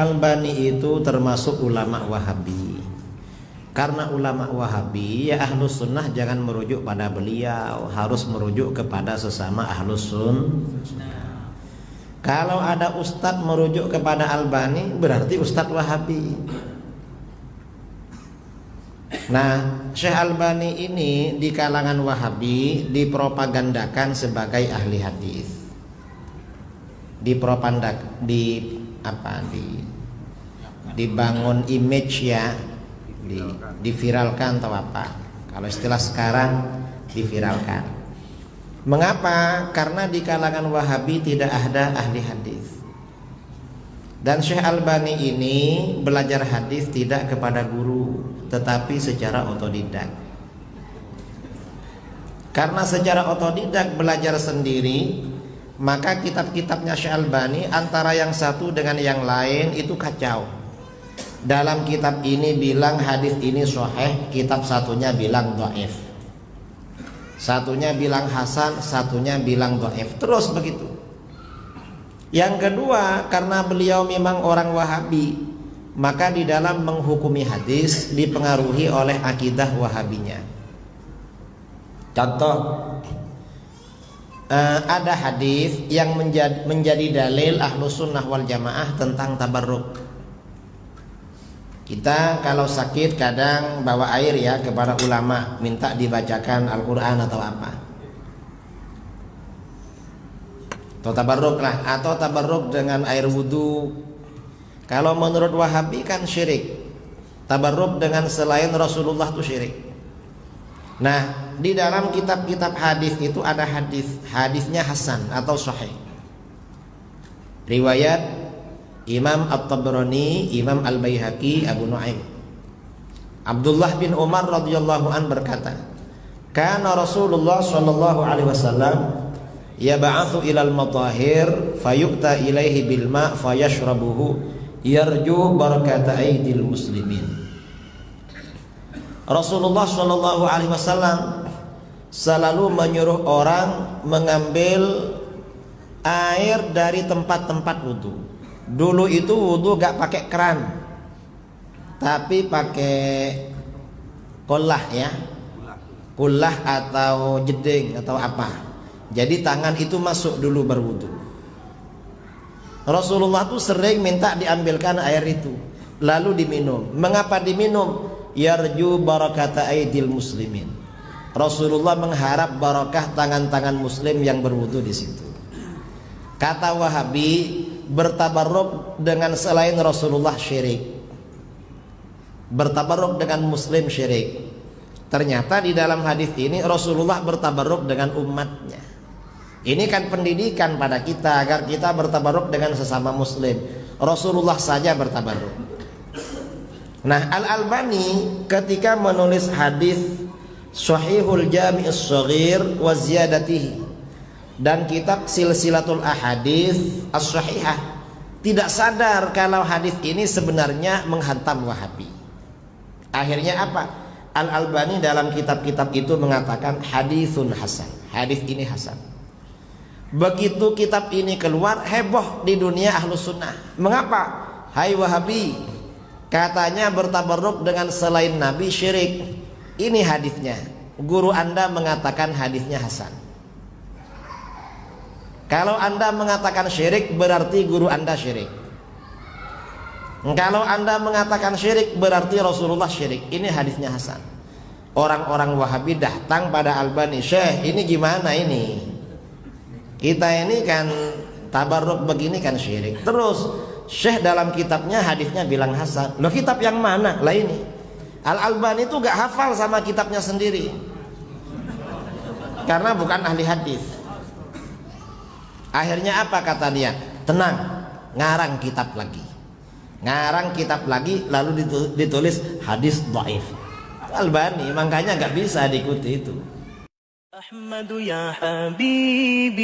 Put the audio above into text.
Albani itu termasuk ulama Wahabi. Karena ulama Wahabi, ya Ahlus Sunnah jangan merujuk pada beliau, harus merujuk kepada sesama Ahlus Sunnah. Kalau ada ustadz merujuk kepada Albani, berarti ustadz Wahabi. Nah, Syekh Albani ini di kalangan Wahabi dipropagandakan sebagai ahli hadis. Dibangun image ya, diviralkan atau apa? Kalau istilah sekarang diviralkan. Mengapa? Karena di kalangan Wahabi tidak ada ahli hadis. Dan Syekh Albani ini belajar hadis tidak kepada guru, tetapi secara otodidak. Karena secara otodidak belajar sendiri, maka kitab-kitabnya Syekh Albani antara yang satu dengan yang lain itu kacau. Dalam kitab ini bilang hadis ini sahih, kitab satunya bilang dhaif. Satunya bilang hasan, satunya bilang dhaif. Terus begitu. Yang kedua, karena beliau memang orang Wahabi, maka di dalam menghukumi hadis dipengaruhi oleh akidah Wahabinya. Contoh, ada hadis yang menjadi dalil Ahlus Sunnah wal Jamaah tentang tabarruk. Kita kalau sakit kadang bawa air ya kepada ulama, minta dibacakan Al-Quran atau apa, atau tabarruk lah, atau tabarruk dengan air wudhu. Kalau menurut Wahabi kan syirik, tabarruk dengan selain Rasulullah itu syirik. Nah, di dalam kitab-kitab hadis itu ada hadisnya hasan atau sahih, riwayat Imam At-Tabrani, Imam Al-Baihaqi, Abu Nuaim. Abdullah bin Umar radhiyallahu an berkata, "Kana Rasulullah sallallahu alaihi wasallam yab'atsu ilal matahir fayu'ta ilaihi bil ma' fayashrabuhu yarju barakata aidil muslimin." Rasulullah sallallahu alaihi wasallam selalu menyuruh orang mengambil air dari tempat-tempat wudu. Dulu itu wudu gak pakai keran, tapi pakai kullah ya, kullah atau jeding atau apa. Jadi tangan itu masuk dulu berwudu. Rasulullah tuh sering minta diambilkan air itu, lalu diminum. Mengapa diminum? Yarju barakata aidil muslimin. Rasulullah mengharap barakah tangan-tangan muslim yang berwudu di situ. Kata Wahabi, bertabarruk dengan selain Rasulullah syirik, bertabarruk dengan muslim syirik. Ternyata di dalam hadis ini Rasulullah bertabarruk dengan umatnya. Ini kan pendidikan pada kita agar kita bertabarruk dengan sesama muslim. Rasulullah saja bertabarruk. Nah, Al-Albani ketika menulis hadis Sahihul Jami'us Shaghir wa Ziyadatihi dan kitab Silsilatul Ahadits As-Sahihah, tidak sadar kalau hadis ini sebenarnya menghantam Wahabi. Akhirnya apa? Al-Albani dalam kitab-kitab itu mengatakan hadisun hasan, hadis ini hasan. Begitu kitab ini keluar, heboh di dunia Ahlus Sunnah. Mengapa? Hai Wahabi, katanya bertabarruk dengan selain Nabi syirik. Ini hadisnya, guru Anda mengatakan hadisnya hasan. Kalau Anda mengatakan syirik, berarti guru Anda syirik. Kalau Anda mengatakan syirik, berarti Rasulullah syirik. Ini hadisnya hasan. Orang-orang Wahabi datang pada Albani, "Syekh, ini gimana ini? Kita ini kan tabarruk begini kan syirik." Terus Syekh dalam kitabnya hadisnya bilang hasan. Loh, kitab yang mana? Lah ini. Al-Albani itu gak hafal sama kitabnya sendiri, karena bukan ahli hadis. Akhirnya apa kata dia? Tenang, ngarang kitab lagi. Ngarang kitab lagi, lalu ditulis hadis dhaif. Albani makanya gak bisa diikuti itu. Ahmadu ya Habibi.